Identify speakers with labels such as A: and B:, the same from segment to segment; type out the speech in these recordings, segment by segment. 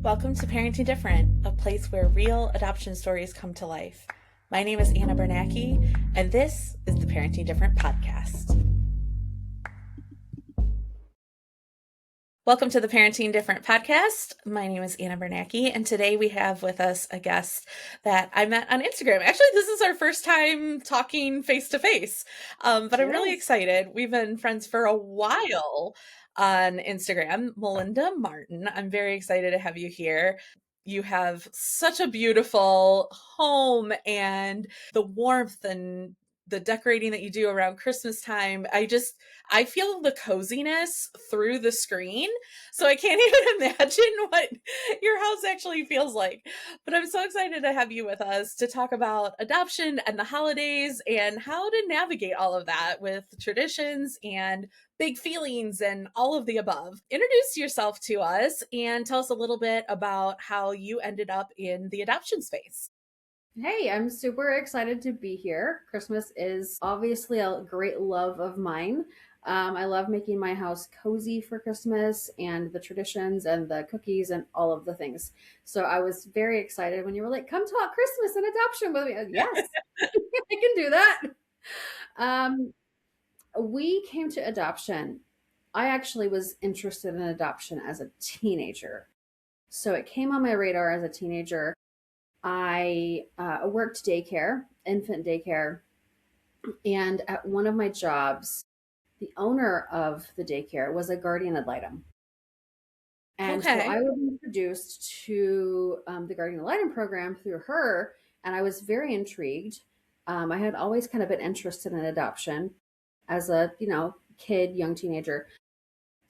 A: Welcome to Parenting Different, a place where real adoption stories come to life. My name is Anna Bernacki, and this is the Parenting Different podcast. Welcome to the Parenting Different podcast. My name is Anna Bernacki, and today we have with us a guest that I met on Instagram. Actually, this is our first time talking face-to-face, but I'm really excited. We've been friends for a while on Instagram. Melinda Martin, I'm very excited to have you here. You have such a beautiful home, and the warmth and the decorating that you do around Christmas time. I feel the coziness through the screen. So I can't even imagine what your house actually feels like. But I'm so excited to have you with us to talk about adoption and the holidays and how to navigate all of that with traditions and big feelings and all of the above. Introduce yourself to us and tell us a little bit about how you ended up in the adoption space.
B: Hey, I'm super excited to be here. Christmas is obviously a great love of mine. I love making my house cozy for Christmas and the traditions and the cookies and all of the things. So I was very excited when you were like, come talk Christmas and adoption with me. Yes, I can do that. Um, we came to adoption. I actually was interested in adoption as a teenager. So it came on my radar as a teenager. I worked daycare, infant daycare, and at one of my jobs, the owner of the daycare was a guardian ad litem. And so
A: Okay.
B: I was introduced to the guardian ad litem program through her, and I was very intrigued. I had always kind of been interested in adoption as a, kid, young teenager.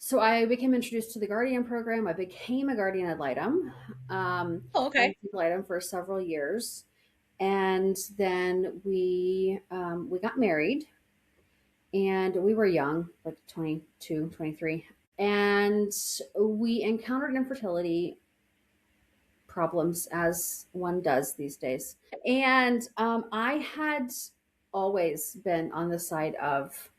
B: So I became introduced to the guardian program. I became a guardian ad litem.
A: Oh,
B: I
A: okay.
B: was ad litem for several years. And then we got married, and we were young, like 22, 23, and we encountered infertility problems as one does these days. And I had always been on the side of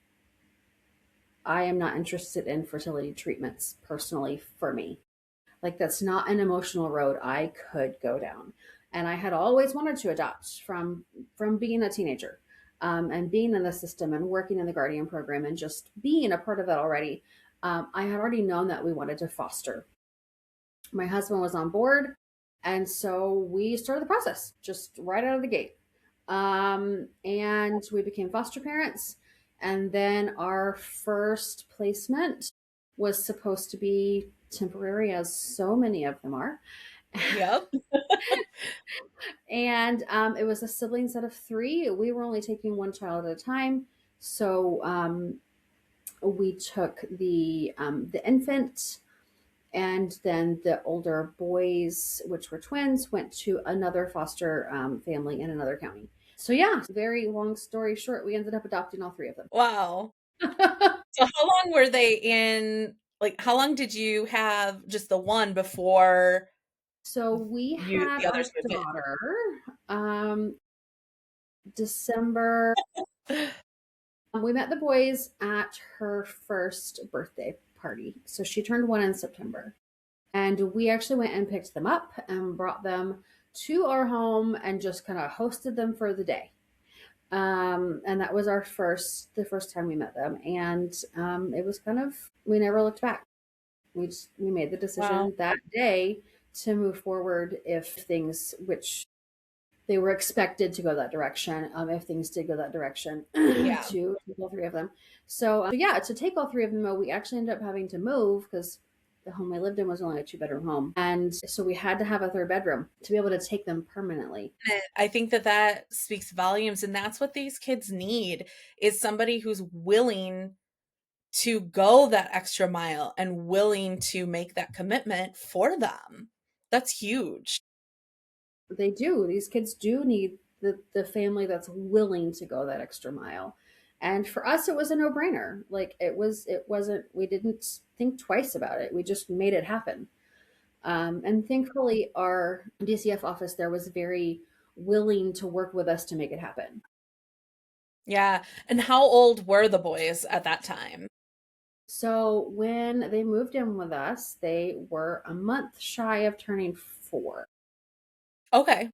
B: I am not interested in fertility treatments personally for me. Like, that's not an emotional road I could go down. And I had always wanted to adopt from being a teenager, and being in the system and working in the guardian program and just being a part of that already. I had already known that we wanted to foster. My husband was on board, and so we started the process just right out of the gate. And we became foster parents. And then our first placement was supposed to be temporary, as so many of them are.
A: Yep.
B: And it was a sibling set of three. We were only taking one child at a time. So we took the infant, and then the older boys, which were twins, went to another foster family in another county. So yeah, very long story short, we ended up adopting all three of them.
A: Wow. So how long were they in, like, how long did you have just the one before
B: So we had
A: the
B: our
A: others moved
B: daughter um, December.
A: in?
B: We met the boys at her first birthday party. So she turned one in September. And we actually went and picked them up and brought them to our home and just kind of hosted them for the day. And that was the first time we met them. And it was kind of, we never looked back. We made the
A: Wow.
B: decision that day to move forward if things, which they were expected to go that direction, if things did go that direction,
A: Yeah.
B: to take all three of them. So yeah, to take all three of them, we actually ended up having to move because the home I lived in was only a 2-bedroom home. And so we had to have a third bedroom to be able to take them permanently.
A: I think that speaks volumes, and that's what these kids need, is somebody who's willing to go that extra mile and willing to make that commitment for them. That's huge.
B: They do. These kids do need the family that's willing to go that extra mile. And for us, it was a no-brainer. Like, it wasn't, we didn't think twice about it. We just made it happen. And thankfully, our DCF office there was very willing to work with us to make it happen.
A: Yeah. And how old were the boys at that time?
B: So when they moved in with us, they were a month shy of turning 4.
A: Okay.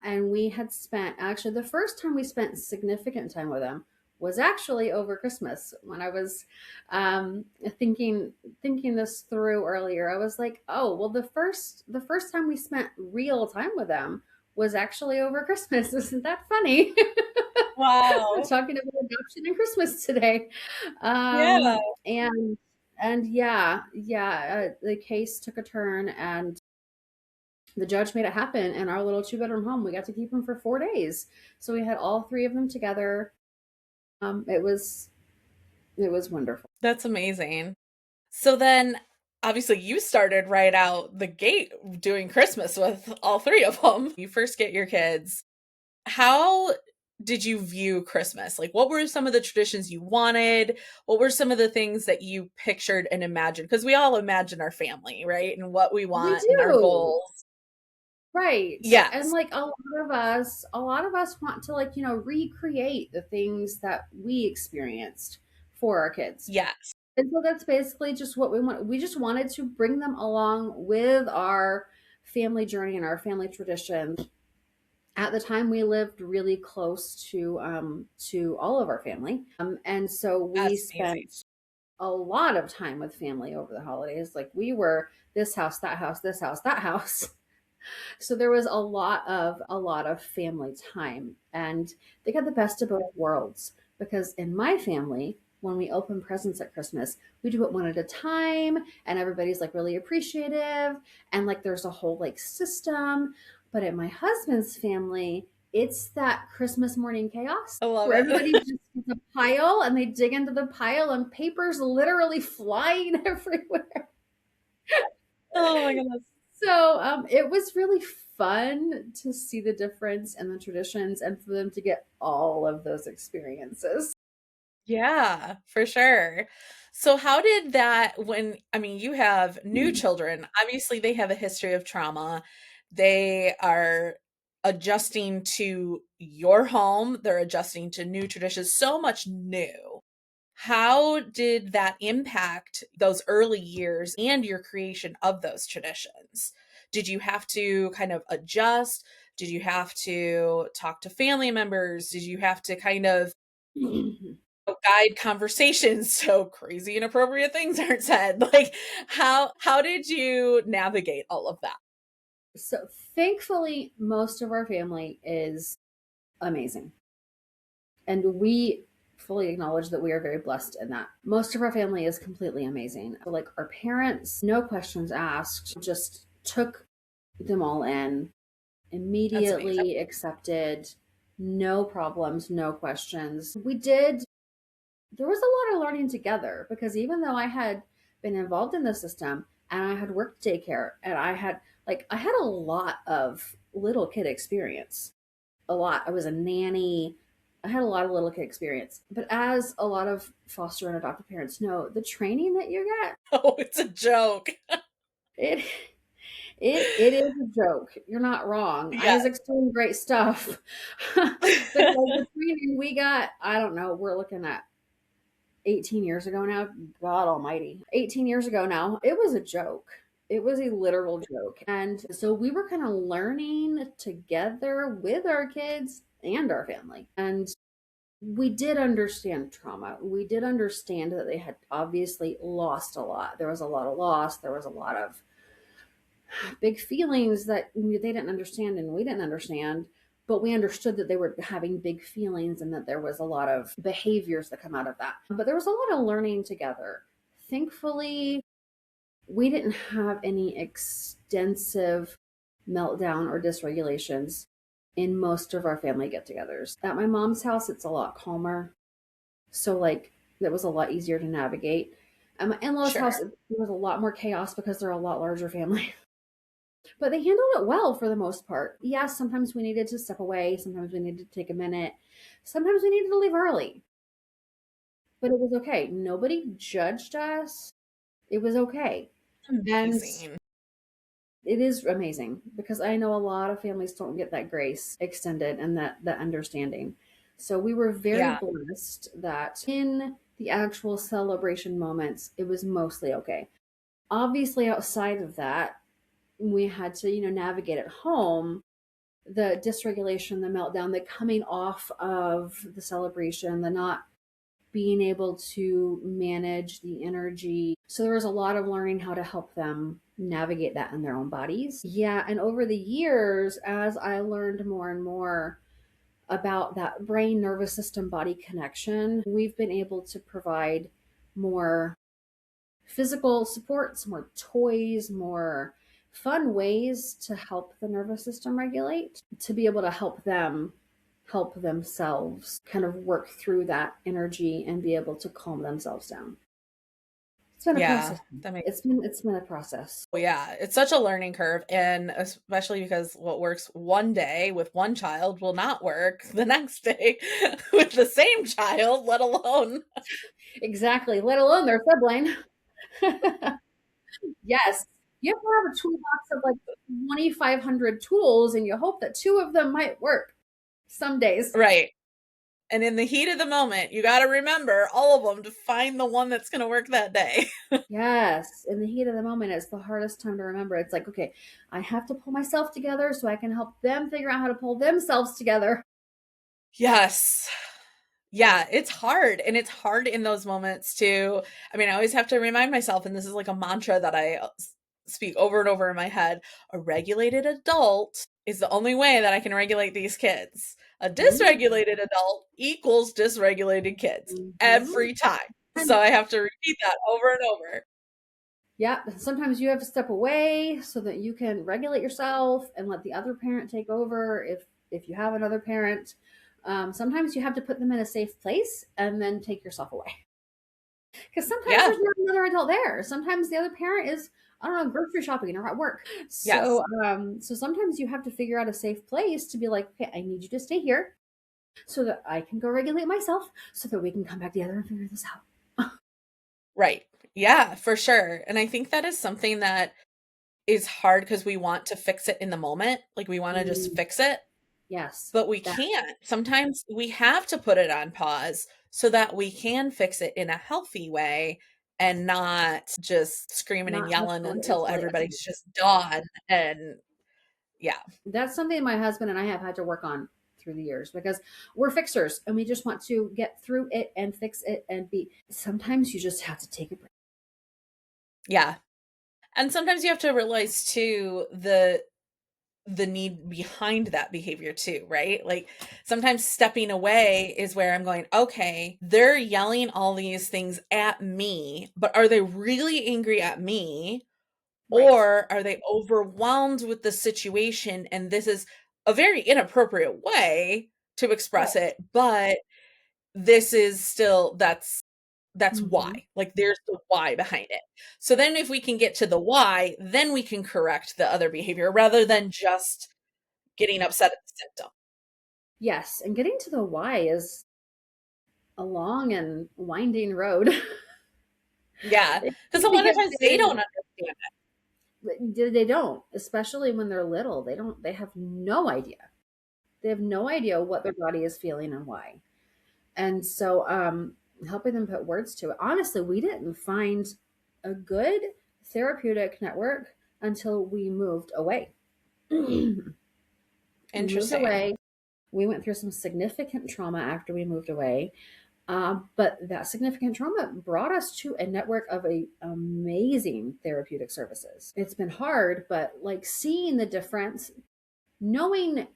B: And we had spent, actually, the first time we spent significant time with them was actually over Christmas. When I was um, thinking thinking this through earlier, I was like, oh well, the first time we spent real time with them was actually over Christmas. Isn't that funny? We're
A: Wow.
B: talking about adoption and Christmas today.
A: Yeah.
B: And yeah, the case took a turn, and the judge made it happen. And our little 2-bedroom home, we got to keep them for 4 days. So we had all three of them together. It was wonderful.
A: That's amazing. So then obviously you started right out the gate doing Christmas with all three of them. You first get your kids. How did you view Christmas? Like, what were some of the traditions you wanted? What were some of the things that you pictured and imagined? Because we all imagine our family, right? And what we
B: We
A: want and our
B: do.
A: goals.
B: Right. And
A: Yes.
B: like a lot of us want to, like, recreate the things that we experienced for our kids.
A: Yes.
B: And so that's basically just what we want. We just wanted to bring them along with our family journey and our family traditions. At the time, we lived really close to all of our family, and so we
A: That's amazing.
B: spent a lot of time with family over the holidays. Like, we were this house, that house, this house, that house. So there was a lot of family time, and they got the best of both worlds, because in my family, when we open presents at Christmas, we do it one at a time, and everybody's like really appreciative, and like there's a whole like system. But at my husband's family, it's that Christmas morning chaos
A: I love
B: where everybody
A: it.
B: just gets a pile and they dig into the pile and papers literally flying everywhere.
A: Oh my goodness.
B: So it was really fun to see the difference in the traditions and for them to get all of those experiences.
A: Yeah, for sure. So how did that I mean, you have new children. Obviously, they have a history of trauma. They are adjusting to your home, they're adjusting to new traditions, so much new. How did that impact those early years and your creation of those traditions? Did you have to kind of adjust? Did you have to talk to family members? Did you have to kind of guide conversations so crazy inappropriate things aren't said? Like, how did you navigate all of that?
B: So thankfully, most of our family is amazing. And we fully acknowledge that we are very blessed in that. Most of our family is completely amazing. Like, our parents, no questions asked, just took them all in,
A: That's amazing.
B: immediately accepted, no problems, no questions. There was a lot of learning together, because even though I had been involved in the system and I had worked daycare and I had a lot of little kid experience. A lot. I was a nanny. I had a lot of little kid experience. But as a lot of foster and adoptive parents know, the training that you get,
A: Oh, it's a joke.
B: it it is a joke. You're not wrong.
A: Yeah.
B: Isaac's doing great stuff. Because the training we got, I don't know, we're looking at 18 years ago now. God almighty. 18 years ago now. It was a joke. It was a literal joke. And so we were kind of learning together with our kids and our family. And we did understand trauma. We did understand that they had obviously lost a lot. There was a lot of loss. There was a lot of big feelings that they didn't understand and we didn't understand. But we understood that they were having big feelings and that there was a lot of behaviors that come out of that. But there was a lot of learning together. Thankfully, we didn't have any extensive meltdown or dysregulations in most of our family get togethers. At my mom's house, it's a lot calmer. So, like, that was a lot easier to navigate. At my in law's house,
A: Sure.
B: there was a lot more chaos because they're a lot larger family. But they handled it well for the most part. Yes, sometimes we needed to step away. Sometimes we needed to take a minute. Sometimes we needed to leave early. But it was okay. Nobody judged us. It was okay. And
A: Amazing.
B: it is amazing, because I know a lot of families don't get that grace extended and that understanding. So we were very
A: Yeah.
B: blessed that in the actual celebration moments, it was mostly okay. Obviously, outside of that, we had to, navigate at home the dysregulation, the meltdown, the coming off of the celebration, the not being able to manage the energy. So there was a lot of learning how to help them navigate that in their own bodies. Yeah. And over the years, as I learned more and more about that brain nervous system body connection, we've been able to provide more physical supports, more toys, more fun ways to help the nervous system regulate, to be able to help themselves kind of work through that energy and be able to calm themselves down. It's been a
A: Yeah,
B: process.
A: that makes
B: It's been a process.
A: yeah, it's such a learning curve, and especially because what works one day with one child will not work the next day with the same child, let alone
B: Exactly, let alone their sibling. Yes. You have to have a toolbox of like 2,500 tools, and you hope that two of them might work some days.
A: right. And in the heat of the moment, you got to remember all of them to find the one that's going to work that day.
B: Yes, in the heat of the moment, it's the hardest time to remember. It's like, okay, I have to pull myself together so I can help them figure out how to pull themselves together.
A: Yes. Yeah, it's hard. And it's hard in those moments to, I mean, I always have to remind myself, and this is like a mantra that I speak over and over in my head, a regulated adult is the only way that I can regulate these kids. A
B: Mm-hmm.
A: dysregulated adult equals dysregulated kids
B: Mm-hmm.
A: every time. So
B: And
A: I have to repeat that over and over.
B: yeah, sometimes you have to step away so that you can regulate yourself and let the other parent take over if you have another parent. Sometimes you have to put them in a safe place and then take yourself away. Because sometimes
A: Yeah.
B: there's not another adult there. Sometimes the other parent is, I don't know, grocery shopping or at work.
A: Yes.
B: So sometimes you have to figure out a safe place to be like, okay, I need you to stay here so that I can go regulate myself, so that we can come back together and figure this out.
A: Right. Yeah, for sure. And I think that is something that is hard because we want to fix it in the moment. Like we want to just
B: Mm,
A: fix it,
B: yes,
A: but we
B: that
A: can't. Sometimes we have to put it on pause so that we can fix it in a healthy way and not just screaming and
B: not
A: yelling
B: escalate.
A: until
B: Yes,
A: everybody's just done. And yeah.
B: that's something my husband and I have had to work on through the years because we're fixers and we just want to get through it and fix it and be. Sometimes you just have to take a break.
A: Yeah. And sometimes you have to realize too the need behind that behavior too, right? Like sometimes stepping away is where I'm going, okay, they're yelling all these things at me, but are they really angry at me?
B: Right.
A: Or are they overwhelmed with the situation? And this is a very inappropriate way to express
B: Correct.
A: it, but this is still that's why.
B: Hmm.
A: Like there's the why behind it. So then if we can get to the why, then we can correct the other behavior rather than just getting upset at the symptom.
B: Yes, and getting to the why is a long and winding road.
A: Yeah, because a
B: It
A: lot of
B: gets
A: times they don't
B: very,
A: understand it.
B: they don't, especially when they're little. They have no idea. They have no idea what their body is feeling and why. And so, helping them put words to it. Honestly, we didn't find a good therapeutic network until we moved away. We moved
A: Interesting.
B: away. We went through some significant trauma after we moved away. But that significant trauma brought us to a network of amazing therapeutic services. It's been hard, but like seeing the difference, knowing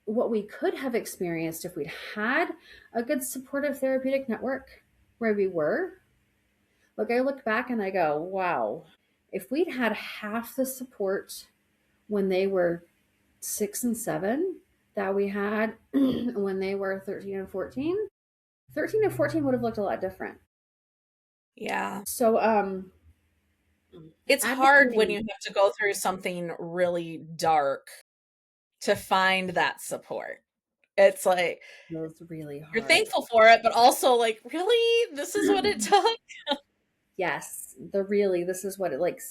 B: what we could have experienced if we'd had a good supportive therapeutic network where we were. Like I look back and I go, wow, if we'd had half the support when they were 6 and 7 that we had when they were 13 and 14, 13 and 14 would have looked a lot different.
A: Yeah.
B: So,
A: It's hard when you
B: advocating
A: have to go through something really dark to find that support. It's like
B: was really
A: you're
B: hard.
A: thankful for it, but also like, really? This is what it took?
B: Yes, this is what it like.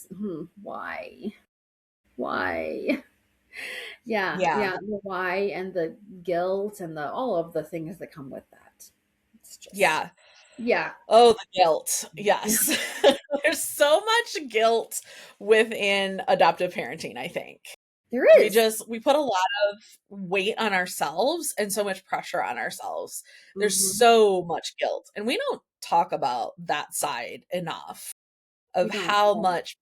B: Why? Why? Yeah,
A: Yeah.
B: yeah, the why and the guilt and the all of the things that come with that. It's just
A: Yeah.
B: Yeah.
A: Oh, the guilt. Yes. There's so much guilt within adoptive parenting, I think.
B: There is.
A: We put a lot of weight on ourselves and so much pressure on ourselves. There's
B: Hmm.
A: so much guilt, and we don't talk about that side enough
B: We
A: of
B: don't.
A: how much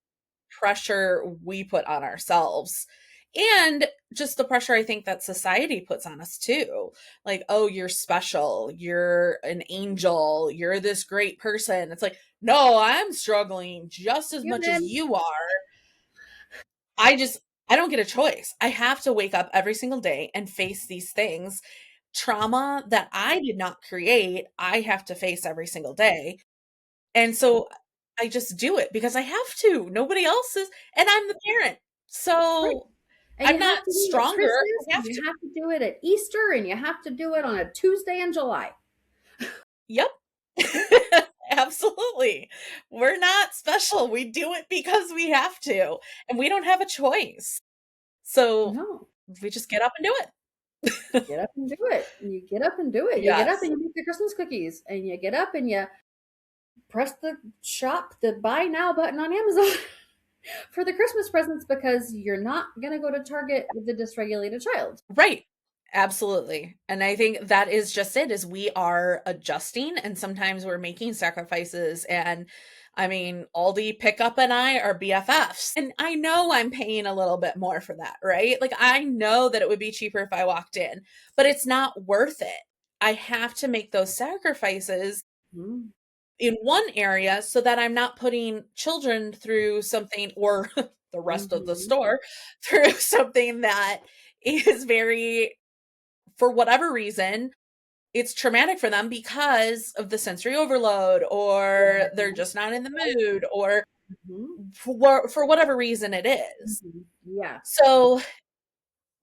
A: pressure we put on ourselves, and just the pressure I think that society puts on us too. Like, oh, you're special, you're an angel, you're this great person. It's like, no, I'm struggling just as much as
B: Human.
A: you are. I just I don't get a choice. I have to wake up every single day and face these things. Trauma that I did not create, I have to face every single day. And so I just do it because I have to. Nobody else is, and I'm the parent.
B: Right.
A: So
B: And you
A: I'm
B: have
A: not
B: to do it at
A: stronger.
B: Christmas,
A: I
B: and
A: have
B: you
A: to.
B: have to do it at Easter, and you have to do it on a Tuesday in July.
A: Yep. Absolutely. We're not special. We do it because we have to, and we don't have a choice. So
B: No.
A: we just get up and do it.
B: Get up and do it. You get up and do it. You get up and
A: Yes.
B: you make the Christmas cookies, and you get up and you press the buy now button on Amazon for the Christmas presents because you're not going to go to Target with a dysregulated child.
A: Right. Absolutely. And I think that is just it, is we are adjusting, and sometimes we're making sacrifices. And I mean, Aldi Pickup and I are BFFs. And I know I'm paying a little bit more for that, right? Like, I know that it would be cheaper if I walked in, but it's not worth it. I have to make those sacrifices
B: Mm-hmm.
A: in one area so that I'm not putting children through something, or the rest of the
B: Mm-hmm.
A: store through something that is very, for whatever reason, it's traumatic for them because of the sensory overload, or they're just not in the mood, or
B: Mm-hmm.
A: for whatever reason it is.
B: Mm-hmm. Yeah.
A: So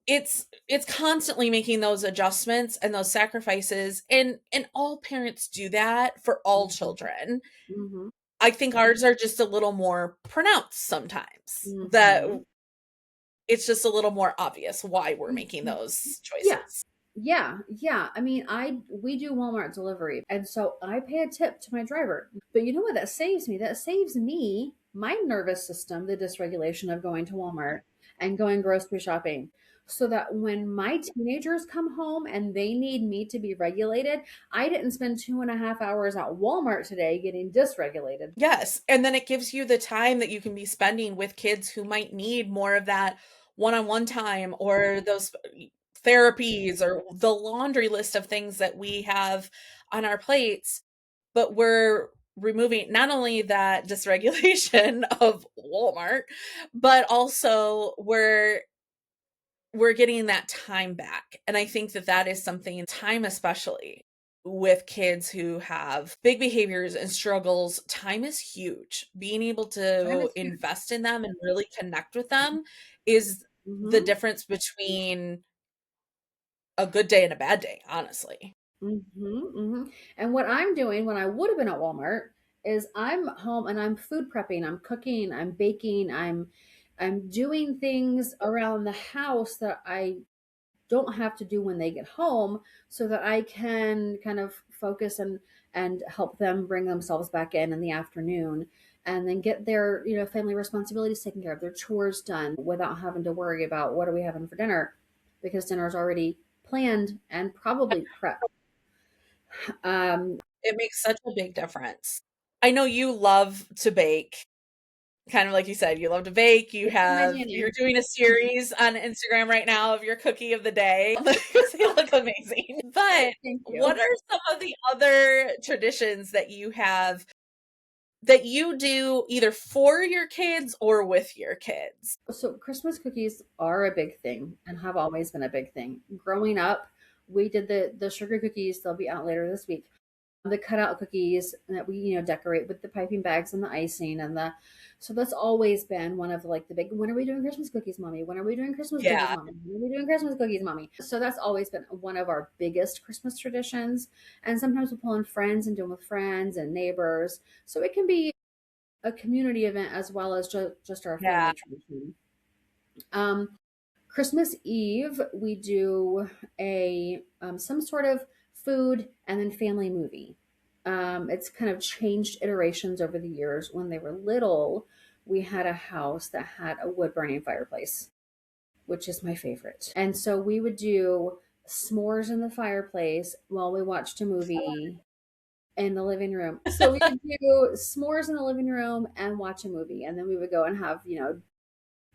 A: it's constantly making those adjustments and those sacrifices, and all parents do that for all
B: Mm-hmm.
A: children.
B: Mm-hmm.
A: I think ours are just a little more pronounced sometimes, that
B: Mm-hmm.
A: it's just a little more obvious why we're making
B: Mm-hmm.
A: those
B: Yeah.
A: choices.
B: Yeah, yeah. I mean, I we do Walmart delivery, and so I pay a tip to my driver. But you know what that saves me? That saves me my nervous system, the dysregulation of going to Walmart and going grocery shopping. So that when my teenagers come home and they need me to be regulated, I didn't spend 2.5 hours at Walmart today getting dysregulated.
A: Yes, and then it gives you the time that you can be spending with kids who might need more of that one-on-one time, or those therapies, or the laundry list of things that we have on our plates. But we're removing not only that dysregulation of Walmart, but also we're getting that time back. And I think that that is something, time especially with kids who have big behaviors and struggles, time is huge. Being able
B: Time
A: to
B: is huge.
A: invest in them and really connect with them is the
B: Mm-hmm.
A: difference between a good day and a bad day, honestly.
B: Mm-hmm, mm-hmm. And what I'm doing when I would have been at Walmart is I'm home and I'm food prepping, I'm cooking, I'm baking, I'm doing things around the house that I don't have to do when they get home so that I can kind of focus and help them bring themselves back in the afternoon and then get their, family responsibilities taken care of, their chores done without having to worry about what are we having for dinner because dinner's already planned and probably prepped. Um,
A: It makes such a big difference. I know you love to bake. Kind of like you said, you love to bake.
B: it's in my
A: You're
B: DNA.
A: doing a series on Instagram right now of your cookie of the day because they look amazing. But
B: Thank
A: what
B: you.
A: are some of the other traditions that you have, that you do either for your kids or with your kids?
B: So Christmas cookies are a big thing and have always been a big thing. Growing up, we did the sugar cookies. They'll be out later this week. The cutout cookies that we decorate with the piping bags and the icing and the so that's always been one of like the big, when are we doing Christmas cookies, mommy? When are we doing Christmas cookies,
A: Yeah.
B: mommy? When are we doing Christmas cookies, mommy? So that's always been one of our biggest Christmas traditions. And sometimes we pull in friends and do them with friends and neighbors. So it can be a community event as well as just our
A: Yeah.
B: family tradition. Um, Christmas Eve, we do a some sort of food and then family movie. It's kind of changed iterations over the years. When they were little, we had a house that had a wood burning fireplace, which is my favorite. And so we would do s'mores in the fireplace while we watched a movie in the living room. So we would do s'mores in the living room and watch a movie. And then we would go and have,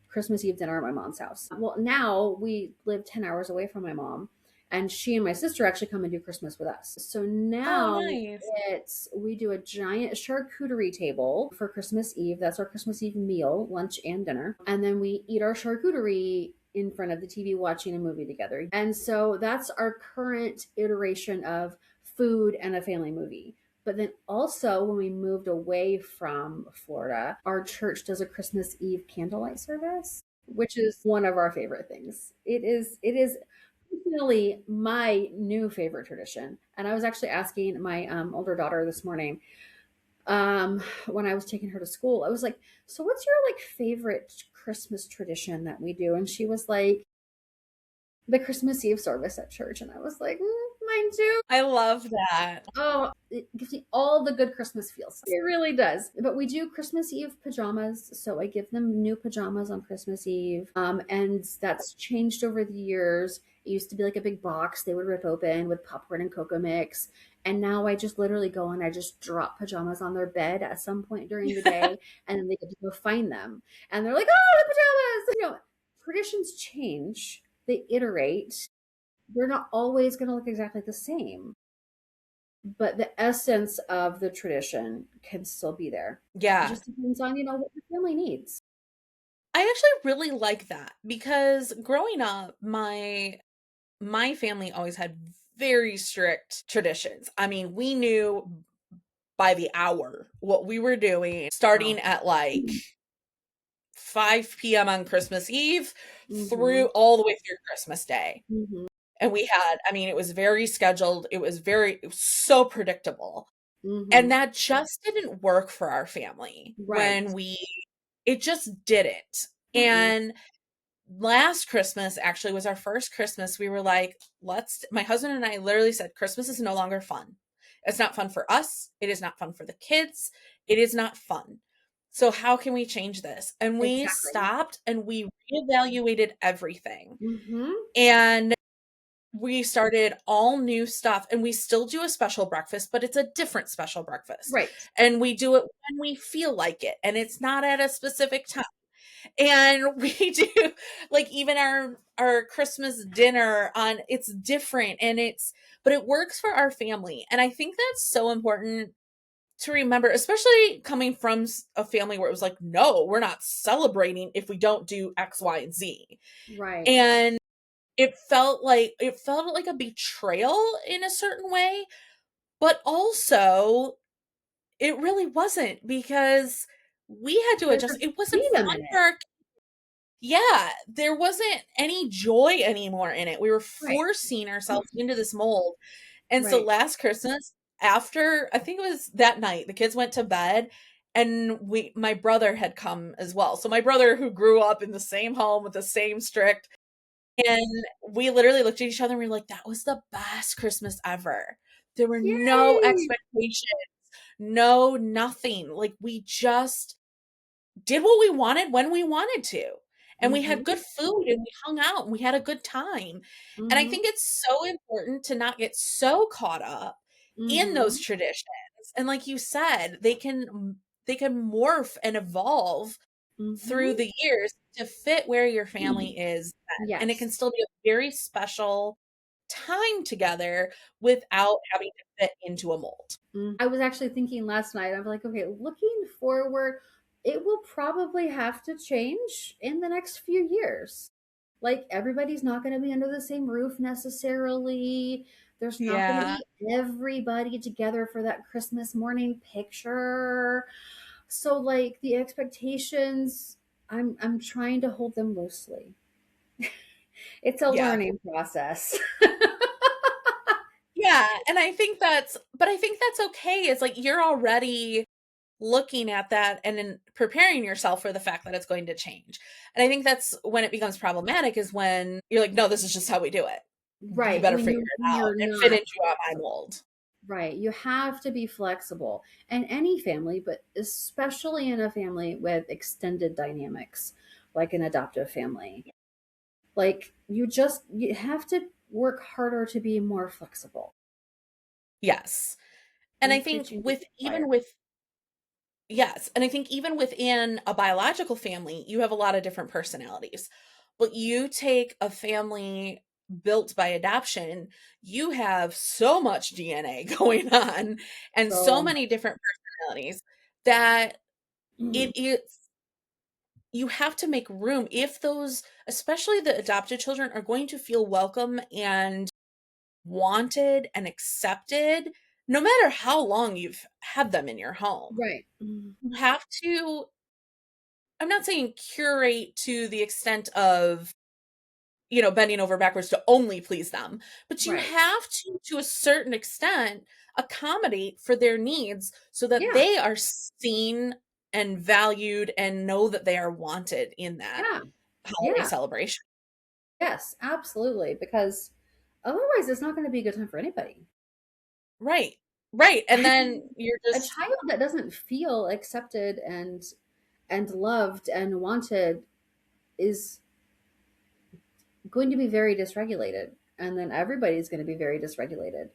B: Christmas Eve dinner at my mom's house. Well, now we live 10 hours away from my mom, and she and my sister actually come and do Christmas with us. So
A: Oh,
B: now
A: nice.
B: we do a giant charcuterie table for Christmas Eve. That's our Christmas Eve meal, lunch and dinner. And then we eat our charcuterie in front of the TV watching a movie together. And so that's our current iteration of food and a family movie. But then also, when we moved away from Florida, our church does a Christmas Eve candlelight service, which is one of our favorite things. It is personally my new favorite tradition. And I was actually asking my older daughter this morning, when I was taking her to school, I was like, "So what's your like favorite Christmas tradition that we do?" And she was like, "The Christmas Eve service at church." And I was like, "Mine too."
A: I love that.
B: Oh, it gives me all the good Christmas feels. It really does. But we do Christmas Eve pajamas. So I give them new pajamas on Christmas Eve. And that's changed over the years. It used to be like a big box they would rip open with popcorn and cocoa mix. And now I just literally go and I just drop pajamas on their bed at some point during the day. And then they get to go find them. And they're like, "Oh, the pajamas." Traditions change, they iterate. They're not always going to look exactly the same, but the essence of the tradition can still be there. It
A: Yeah.
B: just depends on, what your family needs.
A: I actually really like that because growing up, my family always had very strict traditions. I mean, we knew by the hour what we were doing, starting
B: Wow.
A: at like 5 p.m. on Christmas Eve
B: Mm-hmm.
A: through all the way through Christmas Day.
B: Mm-hmm.
A: And I mean, it was very scheduled. It was so predictable. And
B: Mm-hmm.
A: that just didn't work for our family
B: Right.
A: it just didn't.
B: Mm-mm.
A: And last Christmas actually was our first Christmas. We were like, my husband and I literally said, Christmas is no longer fun. It's not fun for us. It is not fun for the kids. It is not fun. So how can we change this? And we
B: Exactly.
A: stopped and we reevaluated everything.
B: Mm-hmm.
A: And we started all new stuff, and we still do a special breakfast, but it's a different special breakfast.
B: Right.
A: And we do it when we feel like it, and it's not at a specific time. And we do like even our Christmas dinner on it's different and but it works for our family. And I think that's so important to remember, especially coming from a family where it was like, no, we're not celebrating if we don't do X, Y, and Z.
B: Right.
A: And it felt like a betrayal in a certain way, but also it really wasn't because we had to
B: There's
A: adjust.
B: a
A: It wasn't
B: freedom
A: fun
B: in
A: for
B: it.
A: our Yeah, there wasn't any joy anymore in it. We were
B: Right.
A: forcing ourselves into this mold. And so
B: Right.
A: last Christmas, after I think it was that night, the kids went to bed and my brother had come as well. So my brother who grew up in the same home with the same strict, and we literally looked at each other and we were like, that was the best Christmas ever. There were no
B: Yay.
A: expectations, no nothing. Like we just did what we wanted when we wanted to. And we
B: Mm-hmm.
A: had good food and we hung out and we had a good time. And I
B: Mm-hmm.
A: think it's so important to not get so caught up in those
B: Mm-hmm.
A: traditions. And like you said, they can morph and evolve through
B: Mm-hmm.
A: the years to fit where your family is then. And it can
B: Yes.
A: still be a very special time together without having to fit into a mold.
B: I was actually thinking last night, I'm like, okay, looking forward, it will probably have to change in the next few years. Like, everybody's not going to be under the same roof necessarily. There's not going to
A: Yeah.
B: be everybody together for that Christmas morning picture. So, like, the expectations, I'm trying to hold them loosely. It's a
A: Yeah.
B: learning process.
A: Yeah, and I think that's okay. It's like you're already looking at that and then preparing yourself for the fact that it's going to change. And I think that's when it becomes problematic is when you're like, no, this is just how we do it. You
B: Right.
A: better
B: When
A: figure
B: you
A: it
B: when
A: out
B: you're
A: and fit
B: not.
A: into my mold.
B: Right. You have to be flexible. And any family, but especially in a family with extended dynamics, like an adoptive family. Like you have to work harder to be more flexible.
A: Yes. And I
B: Things
A: think
B: change
A: with even
B: required.
A: with yes, and I think even within a biological family, you have a lot of different personalities. But you take a family built by adoption, you have so much DNA going on and so
B: So
A: many different personalities that
B: mm,
A: it is you have to make room if those, especially the adopted children, are going to feel welcome and wanted and accepted no matter how long you've had them in your home.
B: right.
A: You have to, I'm not saying curate to the extent of, bending over backwards to only please them, but you
B: Right.
A: have to a certain extent, accommodate for their needs so that
B: Yeah.
A: they are seen and valued and know that they are wanted in that
B: Yeah.
A: holiday
B: Yeah.
A: celebration.
B: Yes, absolutely. Because otherwise it's not going to be a good time for anybody.
A: Right. Right. And
B: I
A: then
B: mean,
A: you're
B: a
A: just
B: child that doesn't feel accepted and loved and wanted is going to be very dysregulated, and then everybody's going to be very dysregulated.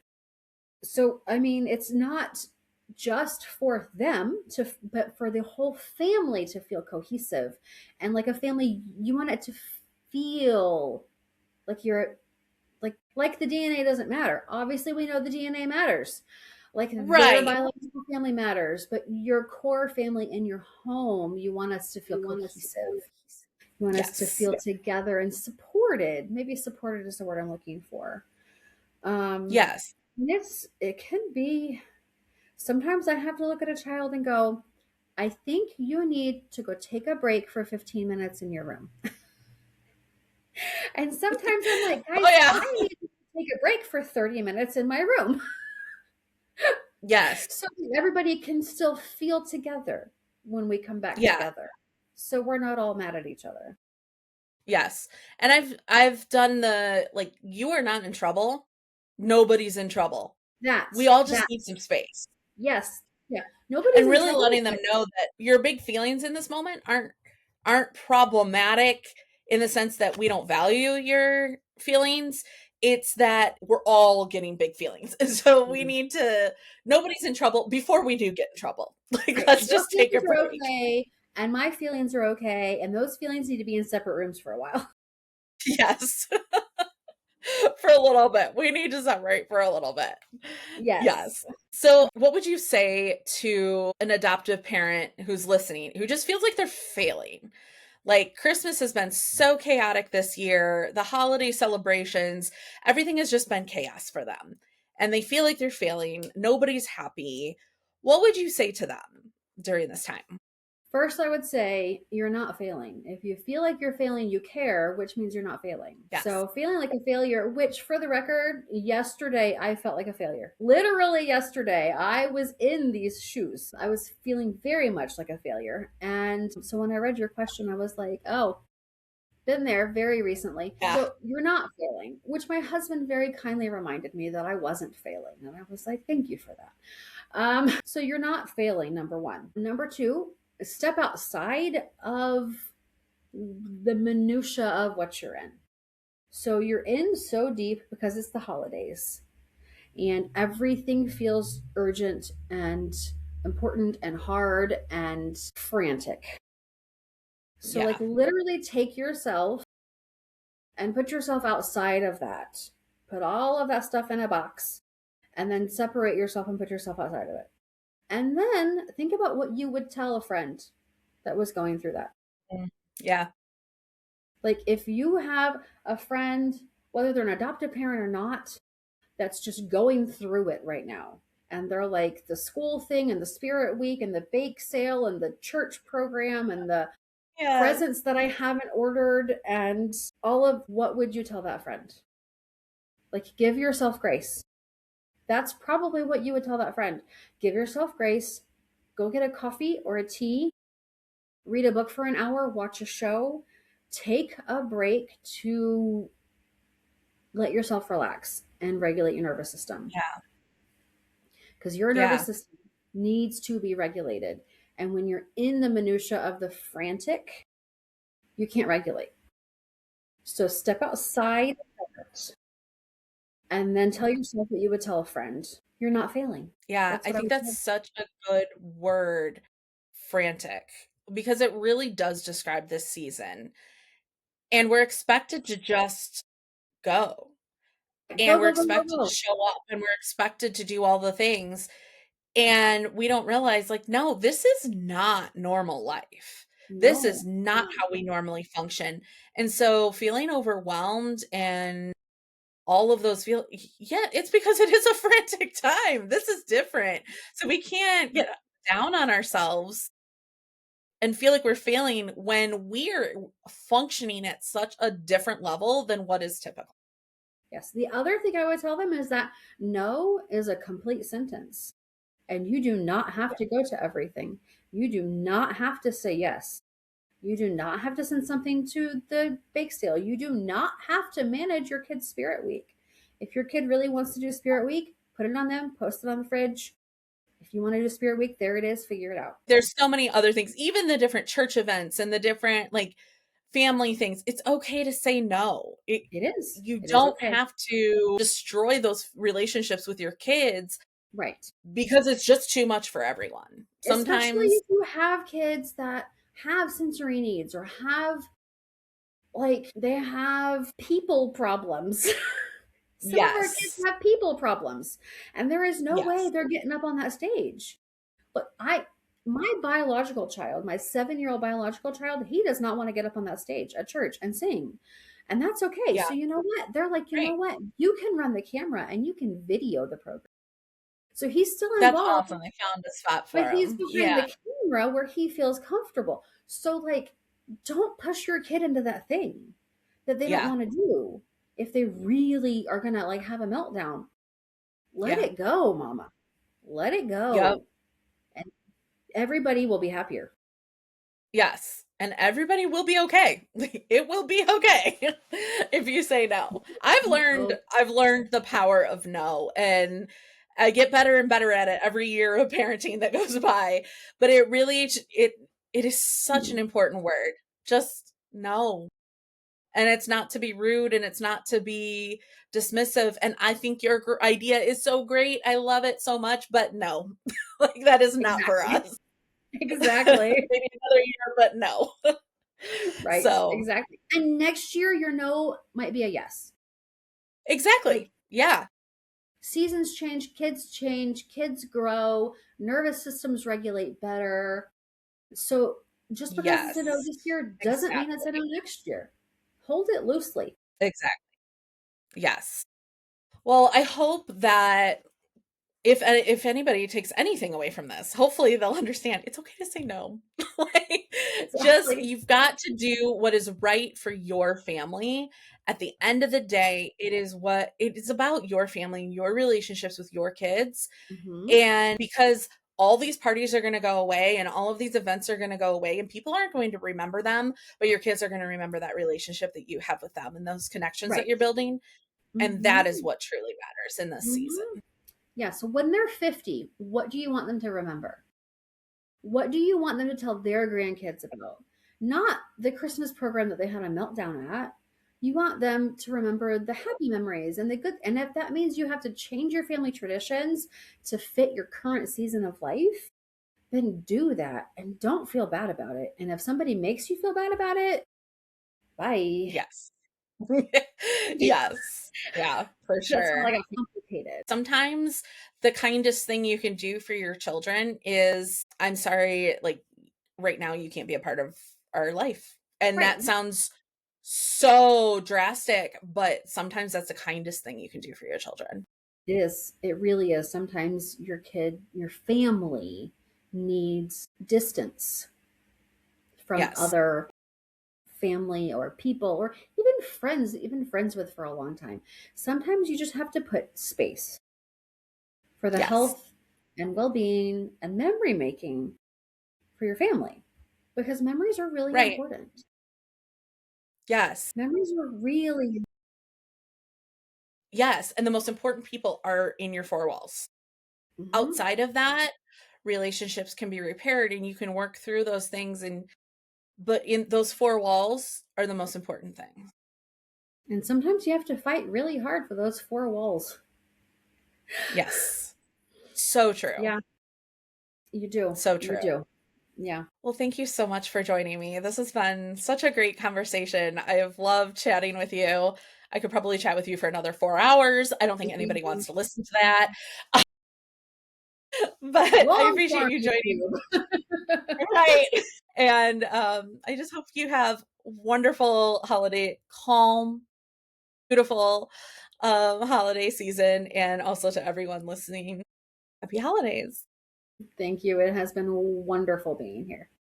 B: So I mean, it's not just for them to, but for the whole family to feel cohesive. And like a family, you want it to feel like you're like the DNA doesn't matter. Obviously we know the DNA matters, like their
A: right.
B: biological family matters, but your core family in your home, you want us to feel cohesive. You want us to
A: Yes.
B: feel together and supported. Maybe supported is the word I'm looking for. Um,
A: Yes.
B: it can be. Sometimes I have to look at a child and go, I think you need to go take a break for 15 minutes in your room. And sometimes I'm like,
A: Oh
B: guys,
A: yeah.
B: I need to take a break for 30 minutes in my room
A: Yes.
B: so that everybody can still feel together when we come back
A: Yeah.
B: together. So we're not all mad at each other.
A: Yes. And I've done the like you are not in trouble. Nobody's in trouble. We all just
B: That,
A: need some space.
B: yes. Yeah. Nobody's
A: And
B: in
A: really
B: trouble,
A: letting them
B: but
A: know that your big feelings in this moment aren't problematic in the sense that we don't value your feelings. It's that we're all getting big feelings. And so we need to nobody's in trouble before we do get in trouble. Like
B: right.
A: let's
B: Your
A: just take a
B: feelings are
A: break.
B: okay, and my feelings are okay, and those feelings need to be in separate rooms for a while.
A: Yes. For a little bit. We need to separate for a little bit.
B: Yes.
A: Yes. So, what would you say to an adoptive parent who's listening, who just feels like they're failing? Like, Christmas has been so chaotic this year, the holiday celebrations, everything has just been chaos for them. And they feel like they're failing. Nobody's happy. What would you say to them during this time?
B: First, I would say you're not failing. If you feel like you're failing, you care, which means you're not failing.
A: Yes.
B: So, feeling like a failure, which for the record, yesterday I felt like a failure. Literally, yesterday I was in these shoes. I was feeling very much like a failure. And so, when I read your question, I was like, oh, been there very recently.
A: Yeah.
B: So, you're not failing, which my husband very kindly reminded me that I wasn't failing. And I was like, thank you for that. So you're not failing, number one. Number two, step outside of the minutia of what you're in. So you're in so deep because it's the holidays and everything feels urgent and important and hard and frantic. So like
A: Yeah.
B: literally take yourself and put yourself outside of that. Put all of that stuff in a box and then separate yourself and put yourself outside of it. And then think about what you would tell a friend that was going through that.
A: Mm. Yeah.
B: Like if you have a friend, whether they're an adoptive parent or not, that's just going through it right now. And they're like the school thing and the spirit week and the bake sale and the church program and the
A: Yes.
B: presents that I haven't ordered and all of what would you tell that friend? Like give yourself grace. That's probably what you would tell that friend. Give yourself grace. Go get a coffee or a tea, read a book for an hour, watch a show, take a break to let yourself relax and regulate your nervous system.
A: Yeah.
B: because your nervous
A: Yeah.
B: system needs to be regulated. And when you're in the minutia of the frantic, you can't regulate. So step outside of it and then tell yourself what you would tell a friend. You're not failing.
A: Yeah,
B: That's
A: I
B: what I
A: think
B: would
A: that's
B: tell.
A: such a good word, frantic, because it really does describe this season. And we're expected to just go. And
B: Go,
A: we're
B: go, go, go,
A: expected to
B: go.
A: show up and we're expected to do all the things. And we don't realize, like, no, this is not normal life. This is
B: No,
A: not
B: no.
A: how we normally function. And so feeling overwhelmed and all of those yeah, it's because it is a frantic time. This is different. So we can't get down on ourselves and feel like we're failing when we're functioning at such a different level than what is typical.
B: Yes. The other thing I would tell them is that no is a complete sentence. And you do not have to go to everything. You do not have to say yes. You do not have to send something to the bake sale. You do not have to manage your kid's spirit week. If your kid really wants to do spirit week, put it on them, post it on the fridge. If you want to do spirit week, there it is, figure it out.
A: There's so many other things, even the different church events and the different like family things. It's okay to say no.
B: It is.
A: You
B: It is
A: don't
B: okay.
A: have to destroy those relationships with your kids
B: Right.
A: because it's just too much for everyone.
B: Especially
A: Sometimes,
B: if you have kids that have sensory needs or have, like, they have people problems. Some of our kids
A: yes,
B: have people problems, and there is no way
A: yes,
B: they're getting up on that stage. But my biological child, my 7-year-old biological child, he does not want to get up on that stage at church and sing. And that's okay.
A: yeah,
B: So you know what? They're like, you know
A: right.
B: what? You can run the camera and you can video the program. So he's still
A: That's
B: involved,
A: awesome. I found a spot
B: but
A: for
B: he's
A: them.
B: behind
A: Yeah,
B: the camera where he feels comfortable. So, like, don't push your kid into that thing that they don't
A: yeah,
B: want to do. If they really are gonna like have a meltdown, let
A: yeah,
B: it go, mama. Let it
A: yep.
B: go. And everybody will be happier.
A: Yes, and everybody will be okay. It will be okay if you say no.
B: So
A: I've learned the power of no, and I get better and better at it every year of parenting that goes by. But it really it is such an important word. Just no. And it's not to be rude and it's not to be dismissive, and I think your idea is so great. I love it so much, but no. Like that is not for
B: exactly.
A: us.
B: Exactly.
A: Maybe another year, but no.
B: Right.
A: So,
B: Exactly. And next year your no might be a yes. Like,
A: exactly. Yeah.
B: seasons change, kids grow, nervous systems regulate better. So just because it's a no
A: Yes.
B: this year doesn't mean it's a no
A: Exactly.
B: next year. Hold it loosely.
A: Exactly. Yes. Well, I hope that if anybody takes anything away from this, hopefully they'll understand it's okay to say no. Like, just
B: Exactly.
A: you've got to do what is right for your family. At the end of the day, it is about your family, your relationships with your kids.
B: Hmm.
A: And because all these parties are going to go away and all of these events are going to go away and people aren't going to remember them, but your kids are going to remember that relationship that you have with them and those connections that
B: Right.
A: you're building. And that is
B: Hmm.
A: what truly matters in this season.
B: Hmm. Yeah. So when they're 50, what do you want them to remember? What do you want them to tell their grandkids about? Not the Christmas program that they had a meltdown at. You want them to remember the happy memories and the good. And if that means you have to change your family traditions to fit your current season of life, then do that and don't feel bad about it. And if somebody makes you feel bad about it, bye.
A: Yes. Yes. Yeah, for
B: That's not
A: sure.
B: like a complicated.
A: Sometimes the kindest thing you can do for your children is, I'm sorry, like right now you can't be a part of our life. And
B: Right.
A: that sounds so drastic, but sometimes that's the kindest thing you can do for your children.
B: It is. It really is. Sometimes your kid, your family needs distance from
A: Yes.
B: other family or people or even friends with for a long time. Sometimes you just have to put space for the
A: Yes.
B: health and well-being and memory making for your family because memories are really
A: Right.
B: important.
A: Yes.
B: Memories are really
A: Yes. And the most important people are in your four walls.
B: Hmm.
A: outside of that, relationships can be repaired and you can work through those things, and but in those four walls are the most important thing.
B: And sometimes you have to fight really hard for those four walls.
A: Yes. So true.
B: Yeah, you do.
A: So
B: You
A: true.
B: do. Yeah.
A: Well, thank you so much for joining me. This has been such a great conversation. I have loved chatting with you. I could probably chat with you for another 4 hours. I don't think anybody
B: Mhm.
A: wants to listen to that, but I
B: Long
A: appreciate
B: form
A: you joining.
B: YouTube.
A: Right. And I just hope you have wonderful holiday, calm, beautiful holiday season. And also to everyone listening, happy holidays.
B: Thank you. It has been wonderful being here.